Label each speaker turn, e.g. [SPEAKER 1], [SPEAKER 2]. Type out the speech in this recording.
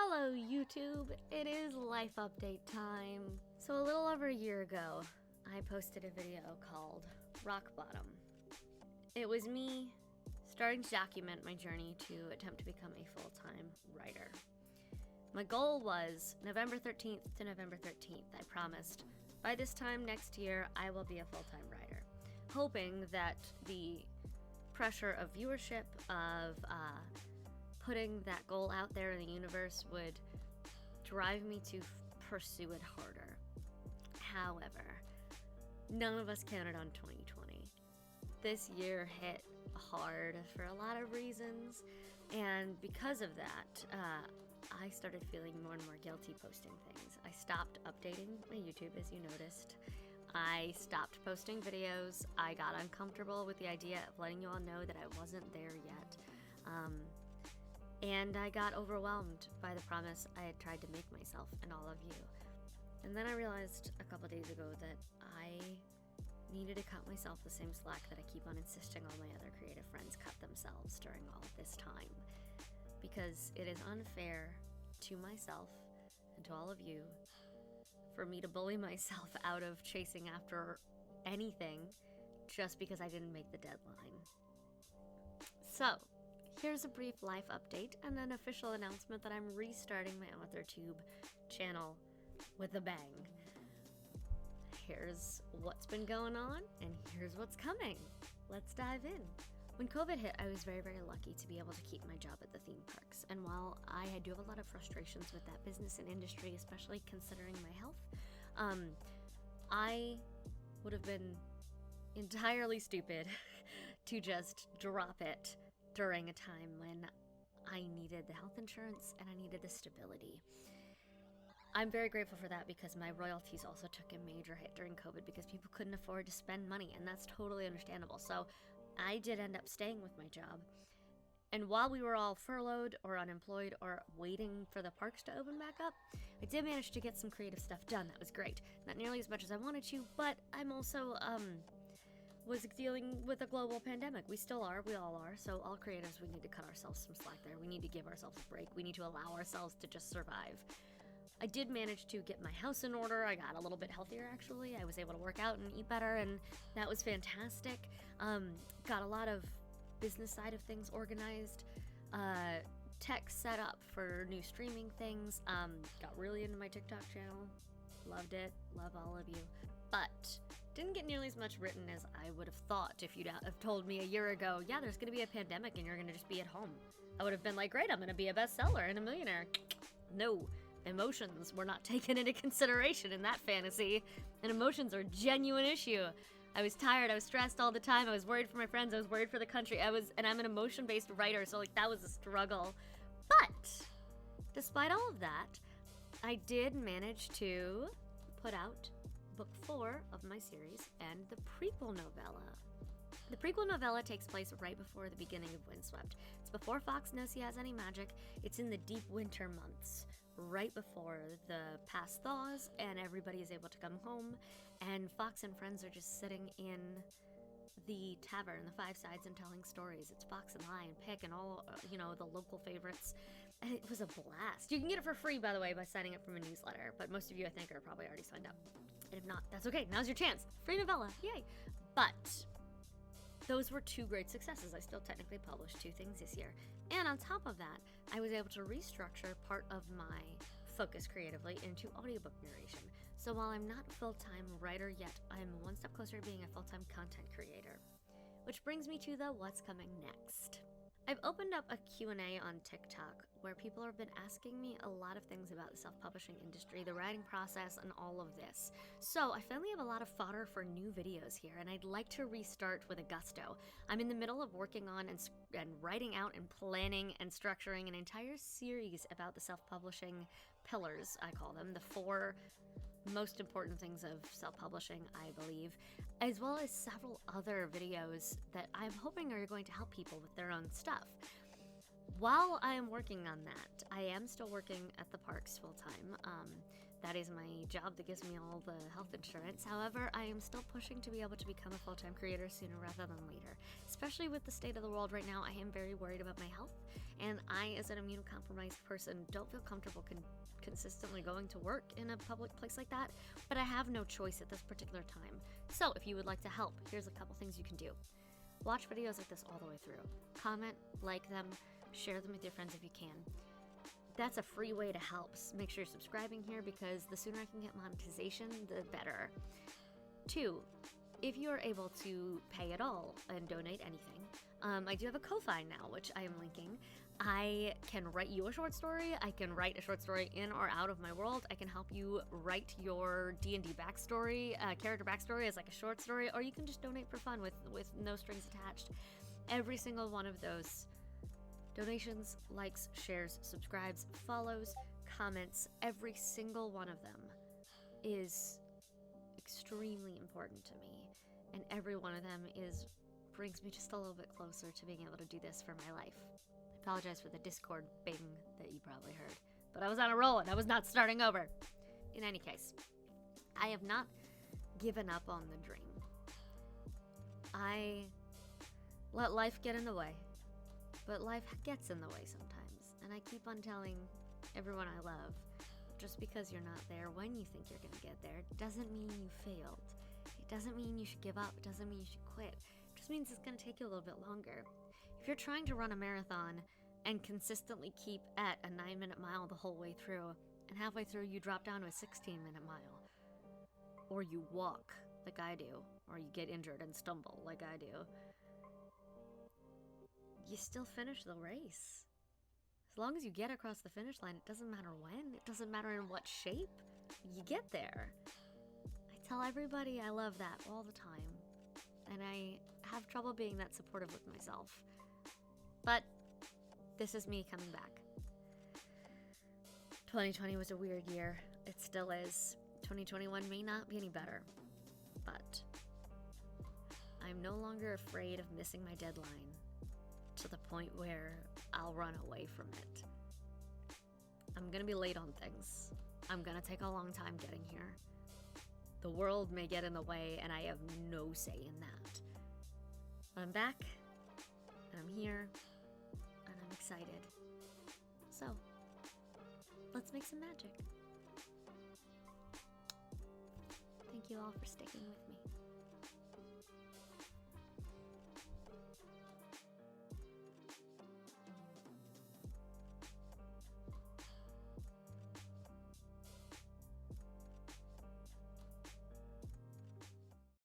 [SPEAKER 1] Hello YouTube, it is life update time. So a little over a year ago, I posted a video called Rock Bottom. It was me starting to document my journey to attempt to become a full-time writer. My goal was November 13th to November 13th. I promised by this time next year I will be a full-time writer, hoping that the pressure of viewership, of putting that goal out there in the universe would drive me to pursue it harder. However, none of us counted on 2020. This year hit hard for a lot of reasons, and because of that, I started feeling more and more guilty posting things. I stopped updating my YouTube, as you noticed. I stopped posting videos. I got uncomfortable with the idea of letting you all know that I wasn't there yet. And I got overwhelmed by the promise I had tried to make myself and all of you. And then I realized a couple days ago that I needed to cut myself the same slack that I keep on insisting all my other creative friends cut themselves during all of this time. Because it is unfair to myself and to all of you for me to bully myself out of chasing after anything just because I didn't make the deadline. So, here's a brief life update and an official announcement that I'm restarting my AuthorTube channel with a bang. Here's what's been going on, and here's what's coming. Let's dive in. When COVID hit, I was very, very lucky to be able to keep my job at the theme parks. And while I do have a lot of frustrations with that business and industry, especially considering my health, I would have been entirely stupid to just drop it during a time when I needed the health insurance and I needed the stability. I'm very grateful for that because my royalties also took a major hit during COVID because people couldn't afford to spend money, and that's totally understandable. So I did end up staying with my job. And while we were all furloughed or unemployed or waiting for the parks to open back up, I did manage to get some creative stuff done. That was great. Not nearly as much as I wanted to, but I'm also, was dealing with a global pandemic. We still are, we all are, so all creators, we need to cut ourselves some slack there. We need to give ourselves a break. We need to allow ourselves to just survive. I did manage to get my house in order. I got a little bit healthier, actually. I was able to work out and eat better, and that was fantastic. Got a lot of business side of things organized, tech set up for new streaming things, got really into my TikTok channel. Loved it, love all of you. But didn't get nearly as much written as I would have thought if you'd have told me a year ago, yeah, there's gonna be a pandemic and you're gonna just be at home. I would have been like, great, I'm gonna be a bestseller and a millionaire. No, emotions were not taken into consideration in that fantasy, and emotions are a genuine issue. I was tired, I was stressed all the time, I was worried for my friends, I was worried for the country, and I'm an emotion-based writer, so like that was a struggle. But despite all of that, I did manage to put out book 4 of my series and the prequel novella. The prequel novella takes place right before the beginning of Windswept. It's before Fox knows he has any magic. It's in the deep winter months, right before the past thaws and everybody is able to come home, and Fox and friends are just sitting in the tavern, the Five Sides, and telling stories. It's Fox and Lie and Pick and all, the local favorites. And it was a blast. You can get it for free, by the way, by signing up for my newsletter, but most of you, I think, are probably already signed up. And if not, that's okay. Now's your chance. Free novella. Yay. But those were 2 great successes. I still technically published 2 things this year. And on top of that, I was able to restructure part of my focus creatively into audiobook narration. So while I'm not a full-time writer yet, I'm one step closer to being a full-time content creator. Which brings me to the what's coming next. I've opened up a Q&A on TikTok where people have been asking me a lot of things about the self-publishing industry, the writing process, and all of this. So I finally have a lot of fodder for new videos here, and I'd like to restart with a gusto. I'm in the middle of working on and writing out and planning and structuring an entire series about the self-publishing pillars, I call them, the 4 most important things of self-publishing, I believe, as well as several other videos that I'm hoping are going to help people with their own stuff. while I am working on that, I am still working at the parks full time. That is my job that gives me all the health insurance. However, I am still pushing to be able to become a full-time creator sooner rather than later. Especially with the state of the world right now, I am very worried about my health, and I, as an immunocompromised person, don't feel comfortable consistently going to work in a public place like that, but I have no choice at this particular time. So if you would like to help, here's a couple things you can do. Watch videos like this all the way through. Comment, like them, share them with your friends if you can. That's a free way to help. Make sure you're subscribing here, because the sooner I can get monetization, the better. 2, if you are able to pay at all and donate anything, I do have a Ko-Fi now, which I am linking. I can write you a short story. I can write a short story in or out of my world. I can help you write your D&D backstory, character backstory as like a short story, or you can just donate for fun with no strings attached. Every single one of those donations, likes, shares, subscribes, follows, comments, every single one of them is extremely important to me. And every one of them brings me just a little bit closer to being able to do this for my life. I apologize for the Discord bing that you probably heard, but I was on a roll and I was not starting over. In any case, I have not given up on the dream. I let life get in the way. But life gets in the way sometimes, and I keep on telling everyone I love, just because you're not there when you think you're gonna get there doesn't mean you failed. It doesn't mean you should give up. It doesn't mean you should quit. It just means it's gonna take you a little bit longer. If you're trying to run a marathon and consistently keep at a 9-minute mile the whole way through, and halfway through you drop down to a 16-minute mile, or you walk like I do, or you get injured and stumble like I do, you still finish the race. As long as you get across the finish line, it doesn't matter when, it doesn't matter in what shape, you get there. I tell everybody I love that all the time, and I have trouble being that supportive with myself. But this is me coming back. 2020 was a weird year. It still is. 2021 may not be any better, but I'm no longer afraid of missing my deadline, to the point where I'll run away from it. I'm gonna be late on things. I'm gonna take a long time getting here. The world may get in the way, and I have no say in that. But I'm back, and I'm here, and I'm excited. So, let's make some magic. Thank you all for sticking with me.